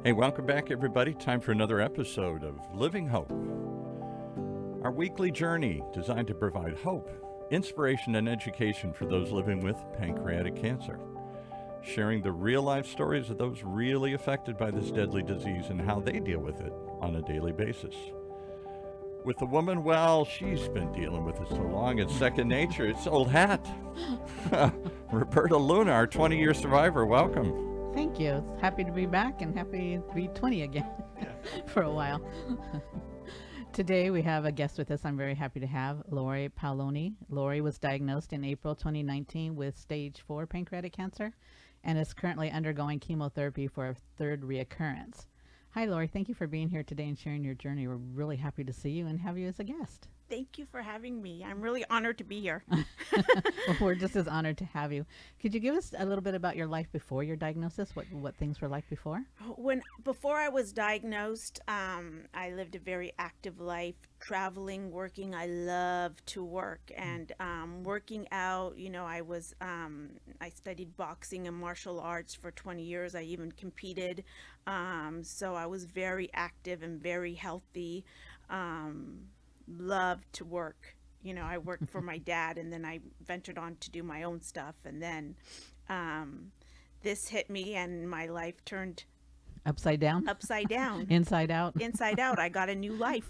Hey, welcome back, everybody. Time for another episode of Living Hope, our weekly journey designed to provide hope, inspiration, and education for those living with pancreatic cancer, sharing the real-life stories of those really affected by this deadly disease and how they deal with it on a daily basis. With the woman, well, she's been dealing with it so long, it's second nature. It's old hat. Roberta Luna, our 20-year survivor, welcome. Thank you. Happy to be back and happy to be 20 again for a while. Today we have a guest with us I'm very happy to have, Laurie Paolone. Laurie was diagnosed in April 2019 with stage 4 pancreatic cancer and is currently undergoing chemotherapy for a third reoccurrence. Hi, Laurie. Thank you for being here today and sharing your journey. We're really happy to see you and have you as a guest. Thank you for having me. I'm really honored to be here. Well, we're just as honored to have you. Could you give us a little bit about your life before your diagnosis? What things were like before? Before I was diagnosed, I lived a very active life, traveling, working. I love to work and working out. You know, I studied boxing and martial arts for 20 years. I even competed. So I was very active and very healthy. Loved to work. You know, I worked for my dad and then I ventured on to do my own stuff. And then this hit me and my life turned Upside down? upside down. Inside out? Inside out. I got a new life.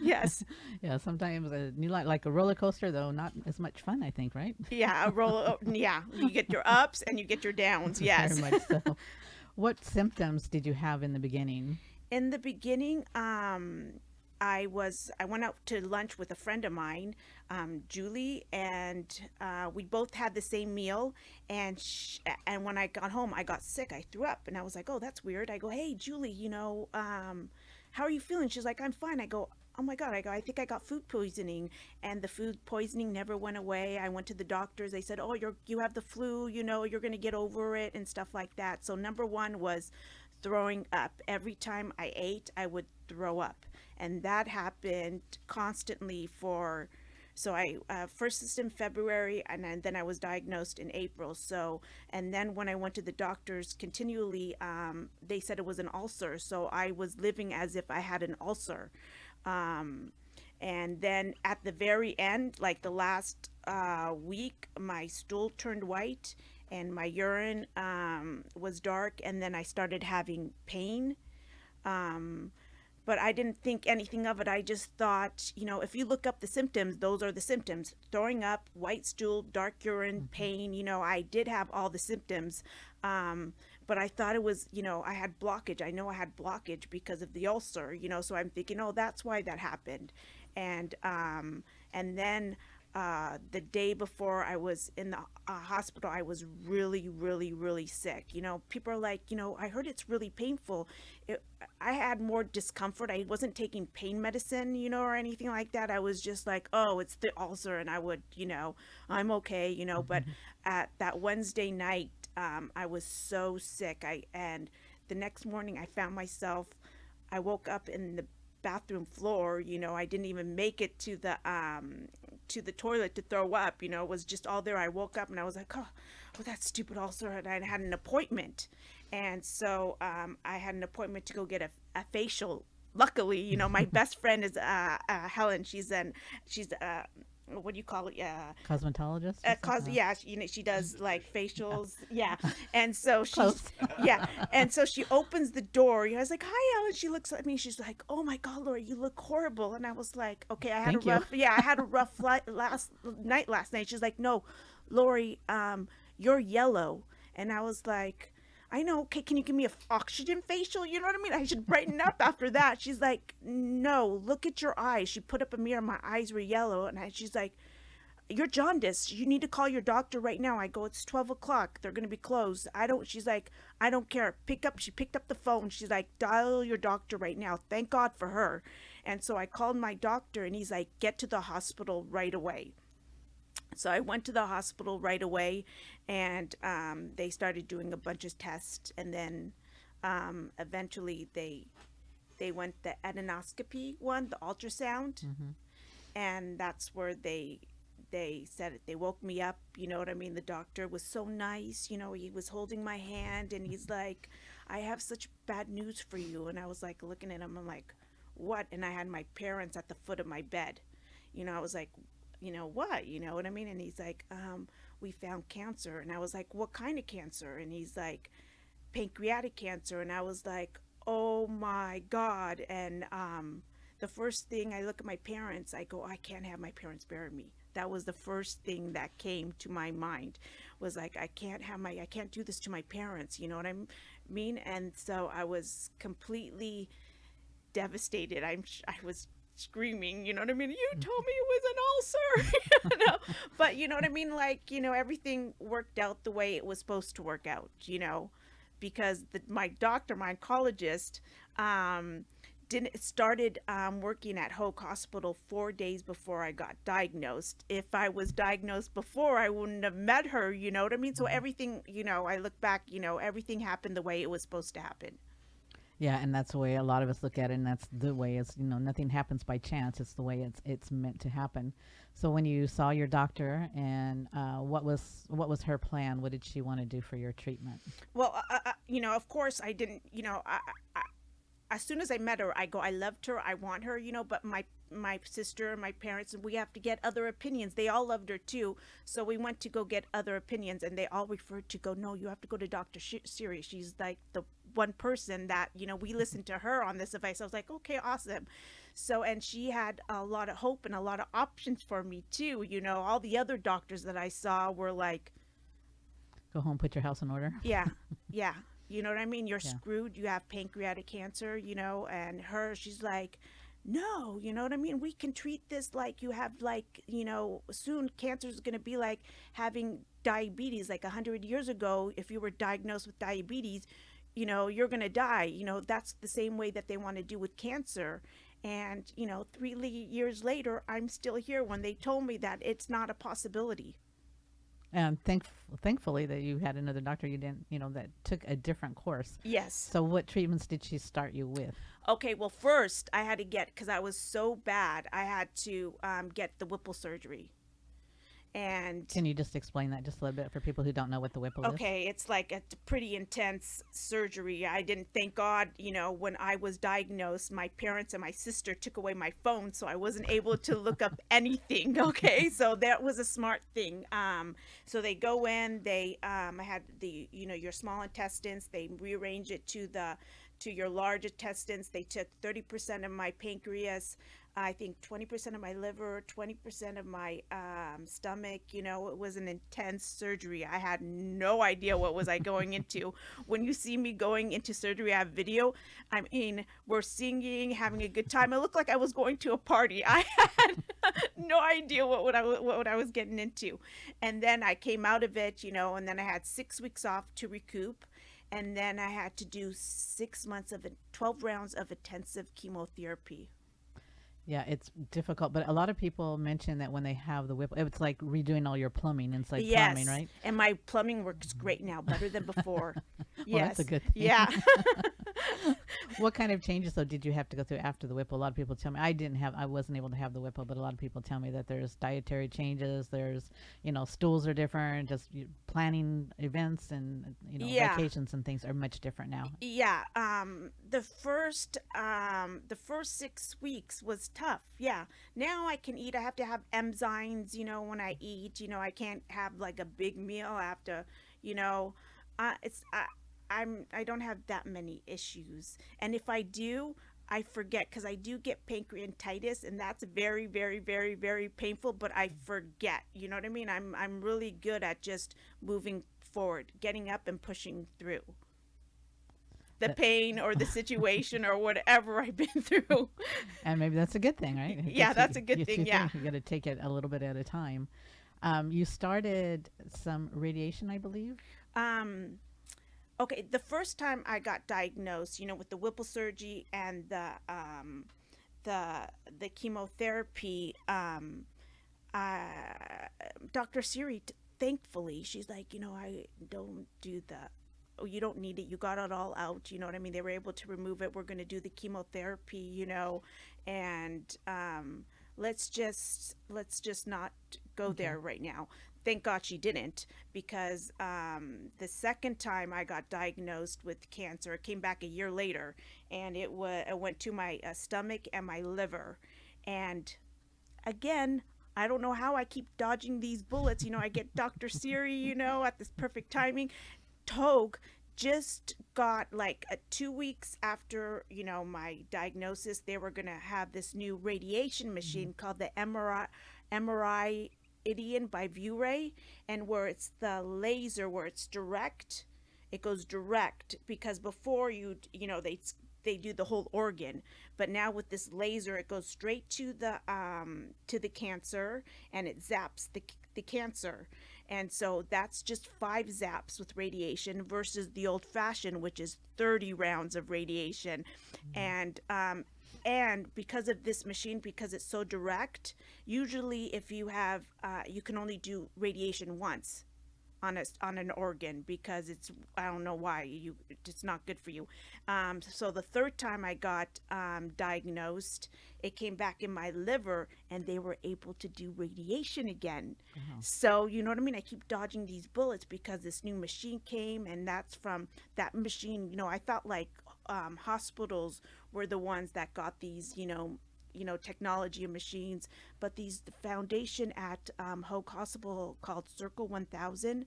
Yes. Yeah, sometimes a new life, like a roller coaster, though, not as much fun, I think, right? Yeah, yeah. You get your ups and you get your downs. Yes. Very much so. What symptoms did you have in the beginning? In the beginning, I went out to lunch with a friend of mine, Julie, and we both had the same meal. And when I got home, I got sick. I threw up, and I was like, "Oh, that's weird." I go, "Hey, Julie, how are you feeling?" She's like, "I'm fine." I go, "Oh my God." I think I got food poisoning, and the food poisoning never went away. I went to the doctors. They said, "Oh, you have the flu. You know, you're gonna get over it," and stuff like that. So number one was throwing up. Every time I ate, I would throw up. And that happened constantly so I first is in February, and then I was diagnosed in April. So, and then when I went to the doctors continually, they said it was an ulcer. So I was living as if I had an ulcer. And then at the very end, like the last week, my stool turned white and my urine was dark, and then I started having pain. But I didn't think anything of it. I just thought, you know, if you look up the symptoms, those are the symptoms. Throwing up, white stool, dark urine, pain, you know, I did have all the symptoms. But I thought it was, you know, I had blockage. I know I had blockage because of the ulcer, you know, so I'm thinking, oh, that's why that happened. And then the day before I was in the hospital, I was really, really, really sick. You know, people are like, you know, I heard it's really painful. I had more discomfort. I wasn't taking pain medicine, you know, or anything like that. I was just like, oh, it's the ulcer, and I would, you know, I'm okay, you know. But at that Wednesday night, I was so sick. And the next morning, I found myself. I woke up in the bathroom floor. You know, I didn't even make it to the toilet to throw up. You know, it was just all there. I woke up and I was like, oh, that stupid ulcer. And I had an appointment. And so I had an appointment to go get a facial. Luckily, you know, my best friend is Helen. She's what do you call it? Cosmetologist? Yeah, you know, she does like facials. Yeah. And so yeah. And so she opens the door. You know, I was like, "Hi, Ellen." She looks at me. She's like, "Oh my God, Laura, you look horrible." And I was like, "Okay, I had a rough night last night." She's like, "No, Lori, you're yellow." And I was like, I know, okay, can you give me a oxygen facial? You know what I mean? I should brighten up after that. She's like, no, look at your eyes. She put up a mirror. My eyes were yellow. And she's like, you're jaundiced. You need to call your doctor right now. I go, it's 12 o'clock. They're going to be closed. She's like, I don't care. She picked up the phone. She's like, dial your doctor right now. Thank God for her. And so I called my doctor and he's like, get to the hospital right away. So I went to the hospital right away, and they started doing a bunch of tests, and then eventually they went the adenoscopy one, the ultrasound, and that's where they said it. They woke me up, you know what I mean? The doctor was so nice, you know, he was holding my hand, and he's like, I have such bad news for you. And I was like looking at him, I'm like, what? And I had my parents at the foot of my bed. I was like, what? You know what I mean? And he's like, we found cancer. And I was like, what kind of cancer? And he's like, pancreatic cancer. And I was like, oh my God. And the first thing, I look at my parents, I go, I can't have my parents bury me. That was the first thing that came to my mind, was like, I can't do this to my parents. You know what I mean? And so I was completely devastated. I was screaming, you know what I mean? You told me it was an ulcer, but you know what I mean? Like, everything worked out the way it was supposed to work out, because my doctor, my oncologist, started working at Hoag Hospital 4 days before I got diagnosed. If I was diagnosed before, I wouldn't have met her, you know what I mean? So everything, I look back, everything happened the way it was supposed to happen. Yeah, and that's the way a lot of us look at it, and that's the way it's, nothing happens by chance. It's the way it's meant to happen. So when you saw your doctor, and what was her plan? What did she want to do for your treatment? Well, of course I didn't, as soon as I met her, I go, I loved her, I want her, but my sister and my parents, we have to get other opinions. They all loved her too. So we went to go get other opinions, and they all referred to go, no, you have to go to Dr. Siri. She's like the one person that, we listened to her on this advice. I was like, okay, awesome. So, and she had a lot of hope and a lot of options for me too. All the other doctors that I saw were like, go home, put your house in order. Yeah. Yeah. You know what I mean? You're screwed. You have pancreatic cancer, and she's like, no, you know what I mean? We can treat this like you have, like, soon cancer is going to be like having diabetes. Like 100 years ago, if you were diagnosed with diabetes, you're going to die. That's the same way that they want to do with cancer. And, 3 years later, I'm still here when they told me that it's not a possibility. And thankfully that you had another doctor you didn't, that took a different course. Yes. So what treatments did she start you with? Okay, well, first I had to because I was so bad, I had to get the Whipple surgery. And can you just explain that just a little bit for people who don't know what the Whipple is? Okay, it's like a pretty intense surgery. I didn't, thank God, when I was diagnosed, my parents and my sister took away my phone, so I wasn't able to look up anything. Okay, so that was a smart thing. So they go in, I had your small intestines, they rearrange it to your large intestines. They took 30% of my pancreas, I think 20% of my liver, 20% of my stomach. It was an intense surgery. I had no idea what was I going into. When you see me going into surgery, I have video. I mean, we're singing, having a good time. It looked like I was going to a party. I had no idea what I was getting into. And then I came out of it, and then I had 6 weeks off to recoup. And then I had to do 6 months of 12 rounds of intensive chemotherapy. Yeah, it's difficult, but a lot of people mention that when they have the Whipple, it's like redoing all your plumbing. It's like plumbing, right? And my plumbing works great now, better than before. Well, Yes, that's a good thing. Yeah. What kind of changes though did you have to go through after the Whipple? A lot of people tell me I wasn't able to have the Whipple, but a lot of people tell me that there's dietary changes. There's stools are different. Just planning events and vacations and things are much different now. Yeah. The first 6 weeks was tough. Yeah. Now I can eat. I have to have enzymes. When I eat. I can't have like a big meal after. I don't have that many issues, and if I do, I forget, because I do get pancreatitis, and that's very, very, very, very painful, but I forget. You know what I mean? I'm really good at just moving forward, getting up and pushing through the pain or the situation or whatever I've been through. And maybe that's a good thing, right? Yeah, that's a good thing. Yeah. You got to take it a little bit at a time. You started some radiation, I believe. Okay, the first time I got diagnosed, with the Whipple surgery and the chemotherapy, Dr. Siri, thankfully, she's like, I don't do that. Oh, you don't need it. You got it all out. You know what I mean? They were able to remove it. We're going to do the chemotherapy, and let's just not go there right now. thank God she didn't, because the second time I got diagnosed with cancer, it came back a year later, and it went to my stomach and my liver. And again, I don't know how I keep dodging these bullets. I get Dr. Siri, at this perfect timing. Togue just got like 2 weeks after, my diagnosis, they were going to have this new radiation machine called the MRI Idion by ViewRay, and where it's the laser, where it's direct, it goes direct, because before they do the whole organ, but now with this laser it goes straight to the cancer, and it zaps the cancer. And so that's just 5 zaps with radiation versus the old fashioned, which is 30 rounds of radiation. And because of this machine, because it's so direct, usually if you have you can only do radiation once on an organ, because I don't know why, it's not good for you. So the third time I got diagnosed, it came back in my liver, and they were able to do radiation again. So you know what I mean? I keep dodging these bullets because this new machine came, and that's from that machine. I thought like hospitals were the ones that got these, technology and machines, but the foundation at Hoag Hospital called Circle 1000,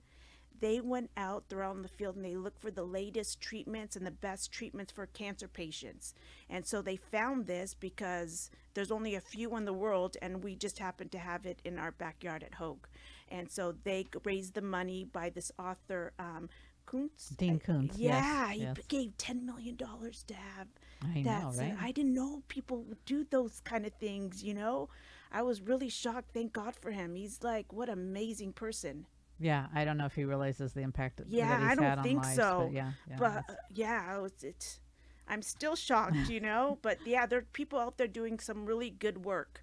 they went out, they're out in the field, and they look for the latest treatments and the best treatments for cancer patients. And so they found this because there's only a few in the world, and we just happen to have it in our backyard at Hoag. And so they raised the money by this author, Kuntz. Dean Kuntz. Yeah, yes. he gave $10 million to have I that. know, So right? I didn't know people would do those kind of things, I was really shocked. Thank God for him. He's like, what an amazing person. Yeah, I don't know if he realizes the impact that Yeah, he's I don't had on think lives, so. but yeah, But I'm still shocked, But yeah, there are people out there doing some really good work.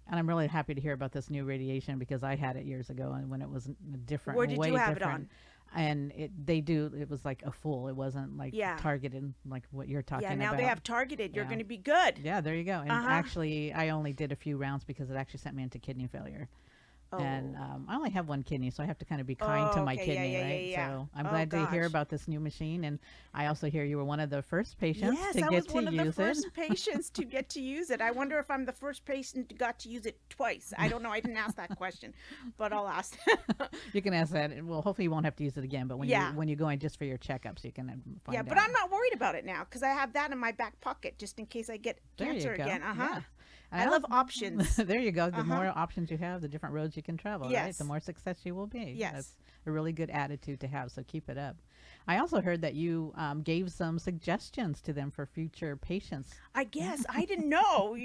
and I'm really happy to hear about this new radiation, because I had it years ago, and when it was different. Where did way you have different. it on? And it was like a full. It wasn't like targeted like what you're talking Yeah, about. now they have targeted. You're Yeah. going to be good. Yeah, there you go. And actually, I only did a few rounds because it actually sent me into kidney failure. And I only have one kidney, so I have to kind of be kind to my okay. kidney, Yeah, right? yeah. So I'm Oh, glad to hear gosh. about this new machine. And I also hear you were one of the first patients Yes, to I get was to one of the use first it. patients to get to use it. I wonder if I'm the first patient who got to use it twice. I don't know. I didn't ask that question, but I'll ask. You can ask that. Well, hopefully you won't have to use it again. But when you go in just for your checkups, you can find Yeah, out. but I'm not worried about it now because I have that in my back pocket just in case I get There you cancer go. again. Yeah. I love options. There you go. The more options you have, the different roads you can travel, right? Yes. The more success you will be. Yes. That's a really good attitude to have, so keep it up. I also heard that you gave some suggestions to them for future patients. I guess I didn't know,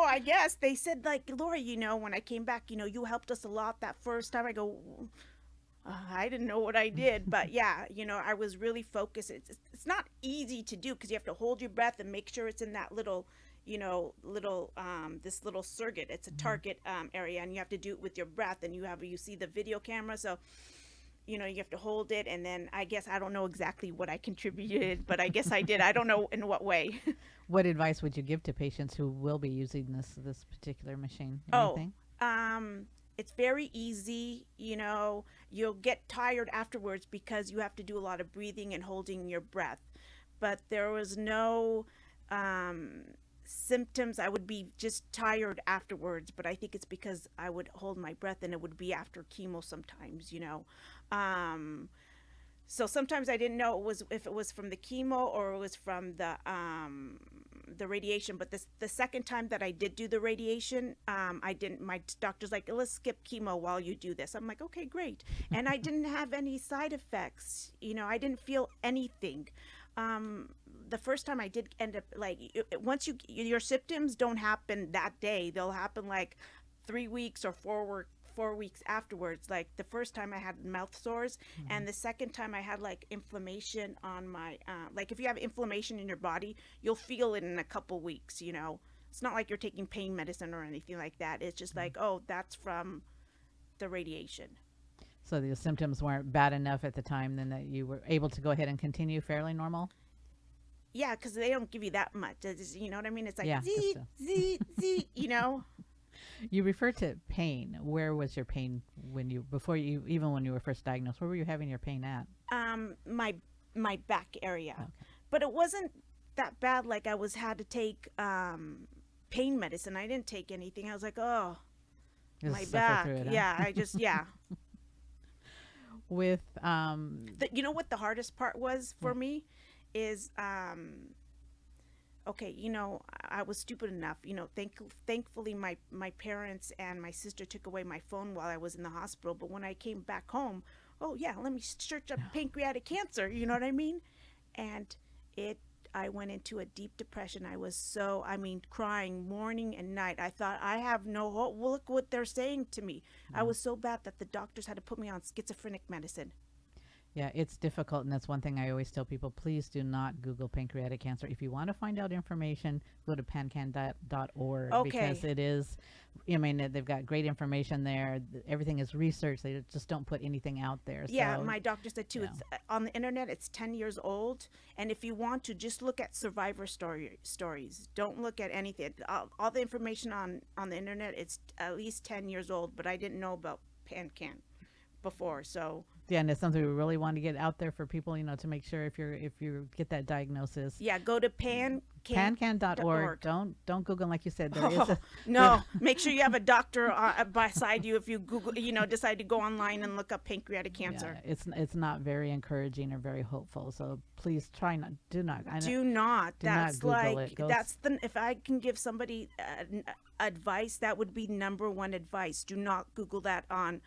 I guess they said like, Laurie, when I came back, you helped us a lot that first time. I go, I didn't know what I did, but yeah, I was really focused. It's not easy to do because you have to hold your breath and make sure it's in that little, this little circuit. It's a target area, and you have to do it with your breath, and you see the video camera. So, you have to hold it. And then I guess, I don't know exactly what I contributed, but I guess I did. I don't know in what way. What advice would you give to patients who will be using this particular machine? Anything? It's very easy. You'll get tired afterwards because you have to do a lot of breathing and holding your breath. But there was no symptoms. I would be just tired afterwards, but I think it's because I would hold my breath, and it would be after chemo sometimes, so sometimes I didn't know if it was from the chemo or it was from the radiation. But the second time that I did do the radiation, I didn't. My doctor's like, let's skip chemo while you do this. I'm like, okay, great. And I didn't have any side effects. I didn't feel anything. The first time I did end up once your symptoms don't happen that day, they'll happen like 3 weeks or 4 weeks afterwards. Like the first time I had mouth sores, and the second time I had like inflammation on my like if you have inflammation in your body, you'll feel it in a couple weeks. It's not like you're taking pain medicine or anything like that. It's just like, oh, that's from the radiation. So the symptoms weren't bad enough at the time, then, that you were able to go ahead and continue fairly normal? Yeah, because they don't give you that much. You know what I mean? It's like, Yeah, z, z, z, You refer to pain. Where was your pain when you even when you were first diagnosed? Where were you having your pain at? My back area, Okay. but it wasn't that bad. Like I had to take pain medicine. I didn't take anything. I was like, oh, Just my suffer back. through it, huh? Yeah, I just yeah. With You know what the hardest part was for Yeah. me is okay, I was stupid enough, thankfully my parents and my sister took away my phone while I was in the hospital, but when I came back home, oh yeah, let me search up pancreatic cancer, you know what I mean? And I went into a deep depression. I was crying morning and night. I thought I have no hope. Look what they're saying to me. I was so bad that the doctors had to put me on schizophrenic medicine. Yeah, it's difficult, and that's one thing I always tell people. Please do not Google pancreatic cancer. If you want to find out information, go to pancan.org because Okay. it is, they've got great information there. Everything is research. They just don't put anything out there. Yeah, So, my doctor said too. yeah. It's on the internet. It's 10 years old, and if you want to, just look at survivor stories. Don't look at anything. All the information on the internet. It's at least 10 years old, but I didn't know about PanCan before, so Yeah, and it's something we really want to get out there for people, to make sure if you get that diagnosis. yeah, go to Pancan.org. Don't Google, like you said. There is a No, make sure you have a doctor beside you if you Google, decide to go online and look up pancreatic cancer. Yeah, it's not very encouraging or very hopeful. So please try not. Do not. Do not. do not That's Google like it. Go if I can give somebody advice, that would be number one advice. Do not Google that on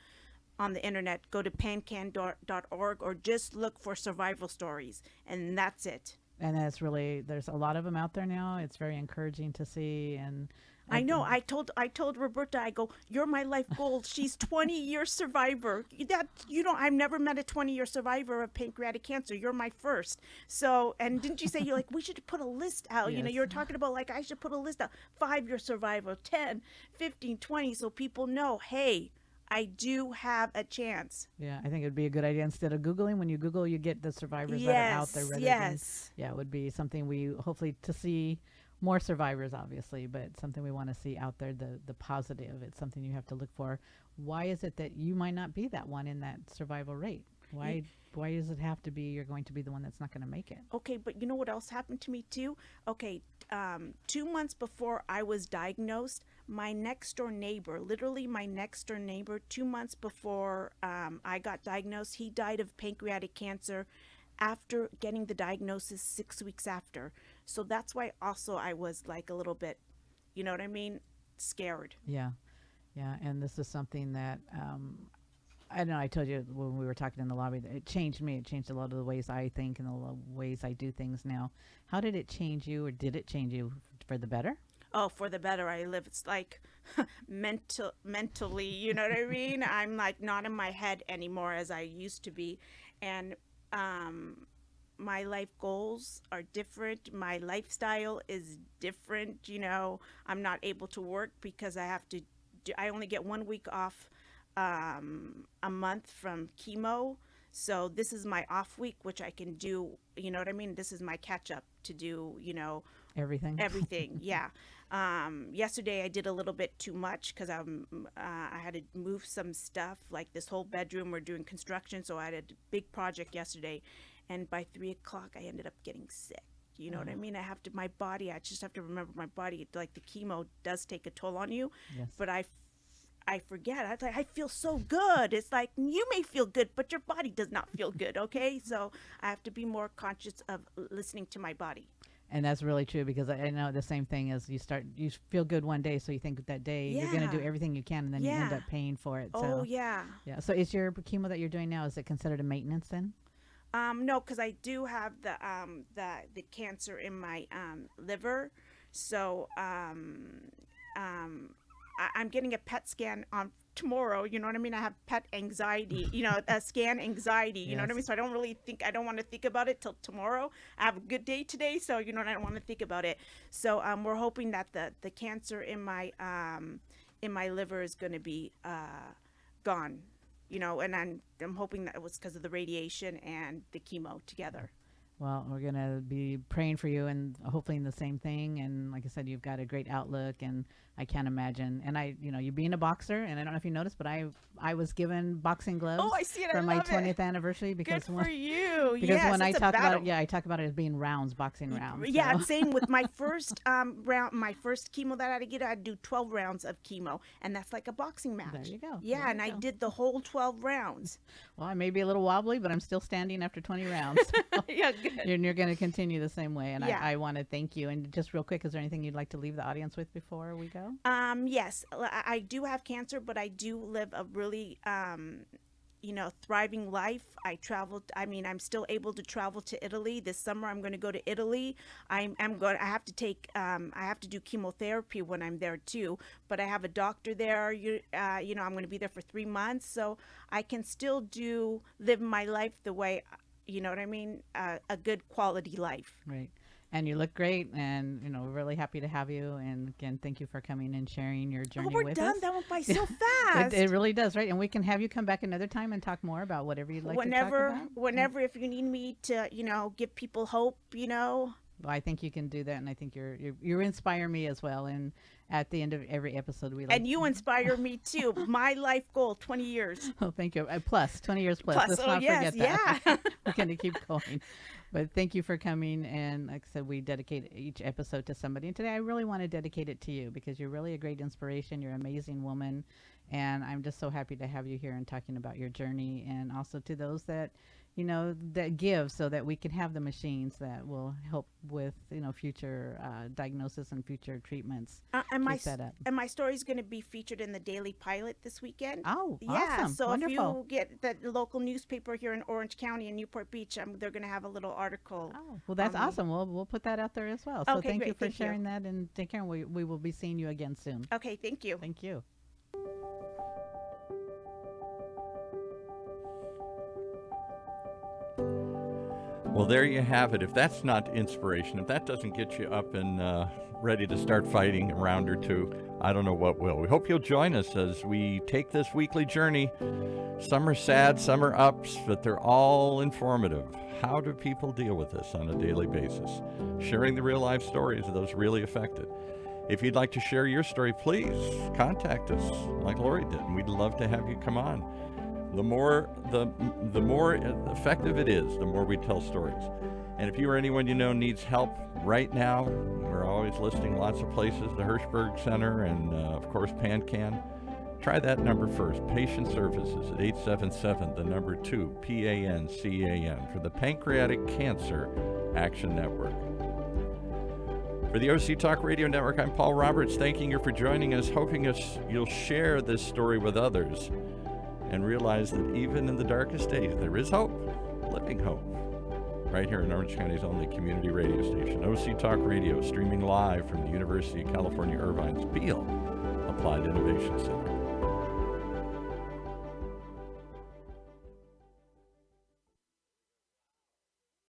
the internet. Go to pancan.org or just look for survival stories, and that's it. And that's really, there's a lot of them out there now. It's very encouraging to see. And I know. I told Roberta, I go, you're my life goal. She's 20-year survivor. I've never met a 20-year survivor of pancreatic cancer. You're my first. So, and didn't you say you're like, we should put a list out? Yes. You were talking about like, I should put a list out. 5-year survivor, 10, 15, 20, so people know, hey, I do have a chance. yeah, I think it'd be a good idea instead of Googling. When you Google, you get the survivors that are out there. Rather Yes. Than, yeah, it would be something we hopefully to see more survivors, obviously, but something we want to see out there. The positive. It's something you have to look for. Why is it that you might not be that one in that survival rate? Why does it have to be you're going to be the one that's not going to make it? Okay, but you know what else happened to me too? Okay, 2 months before I was diagnosed, my next door neighbor, literally my next door neighbor, 2 months before I got diagnosed, he died of pancreatic cancer after getting the diagnosis 6 weeks after. So that's why also I was like a little bit, you know what I mean, scared. Yeah, yeah, and this is something that I know I told you when we were talking in the lobby that it changed me. It changed a lot of the ways I think and the ways I do things now. How did it change you, or did it change you for the better? Oh, for the better I live. It's like mentally, you know what I mean? I'm like not in my head anymore as I used to be. And my life goals are different. My lifestyle is different. I'm not able to work because I only get 1 week off a month from chemo. So this is my off week, which I can do, you know what I mean? This is my catch up to do, everything. Yeah. Yesterday I did a little bit too much because I had to move some stuff, like this whole bedroom. We're doing construction. So I had a big project yesterday. And by 3 o'clock, I ended up getting sick. You know what I mean? I just have to remember my body, like the chemo does take a toll on you. Yes. But I forget. I was like, I feel so good. It's like, you may feel good, but your body does not feel good, okay? So I have to be more conscious of listening to my body. And that's really true, because I know the same thing is you feel good one day, so you think that day you're going to do everything you can, and then you end up paying for it. Oh, So, yeah. yeah. So is your chemo that you're doing now, is it considered a maintenance then? No, because I do have the cancer in my liver. So I'm getting a PET scan on tomorrow. You know what I mean? I have PET anxiety, a scan anxiety, you know what I mean? So I don't want to think about it till tomorrow. I have a good day today, so I don't want to think about it. So we're hoping that the cancer in my liver is going to be gone, and I'm hoping that it was because of the radiation and the chemo together. Well, we're going to be praying for you and hopefully in the same thing. And like I said, you've got a great outlook, and I can't imagine. And you being a boxer, and I don't know if you noticed, but I was given boxing gloves Oh, I see it. for I my love 20th it. anniversary because Good for you. because Yes, when I it's a talk about battle. it, I talk about it as being rounds, boxing rounds. Yeah, so. same with my first round, my first chemo that I had to get. I had to do 12 rounds of chemo, and that's like a boxing match. There you go. Yeah, There and you I go. did the whole 12 rounds. Well, I may be a little wobbly, but I'm still standing after 20 rounds. Yeah, good. And you're going to continue the same way. And Yeah. I want to thank you. And just real quick, is there anything you'd like to leave the audience with before we go? Yes, I do have cancer, but I do live a really, thriving life. I'm still able to travel to Italy. This summer, I'm going to go to Italy. I have to do chemotherapy when I'm there too, but I have a doctor there. I'm going to be there for 3 months, so I can still live my life the way, you know what I mean? A good quality life. Right. And you look great, and we're really happy to have you. And again, thank you for coming and sharing your journey We're with done. us. That went by so fast. It really does, right? And we can have you come back another time and talk more about whatever you'd like to talk about. Whenever, if you need me to, give people hope, Well, I think you can do that, and I think you inspire me as well. And at the end of every episode, and you inspire me too. My life goal, 20 years. Oh, thank you. Plus 20 years plus. Plus, Let's oh, not yes, forget that. yeah. We're going to keep going. But thank you for coming. And like I said, we dedicate each episode to somebody. And today I really want to dedicate it to you because you're really a great inspiration. You're an amazing woman. And I'm just so happy to have you here and talking about your journey, and also to those that, that give so that we can have the machines that will help with, future diagnosis and future treatments. And Keep that up. my story is going to be featured in the Daily Pilot this weekend. Oh, yeah. awesome. So Wonderful. if you get the local newspaper here in Orange County and Newport Beach, they're going to have a little article. Oh, well, that's awesome. We'll put that out there as well. So Okay, thank you great. for Thank you. sharing that, and take care. We will be seeing you again soon. Okay, thank you. Thank you. Well, there you have it. If that's not inspiration, if that doesn't get you up and ready to start fighting a round or two, I don't know what will. We hope you'll join us as we take this weekly journey. Some are sad, some are ups, but they're all informative. How do people deal with this on a daily basis? Sharing the real life stories of those really affected. If you'd like to share your story, please contact us like Laurie did, and we'd love to have you come on. The more effective it is, the more we tell stories. And if you or anyone you know needs help right now, we're always listing lots of places, the Hirschberg Center and, of course, PanCan. Try that number first, Patient Services at 877, the number 2, PANCAN, for the Pancreatic Cancer Action Network. For the OC Talk Radio Network, I'm Paul Roberts, thanking you for joining us, hoping you'll share this story with others and realize that even in the darkest days, there is hope, living hope, right here in Orange County's only community radio station, OC Talk Radio, streaming live from the University of California, Irvine's Beale Applied Innovation Center.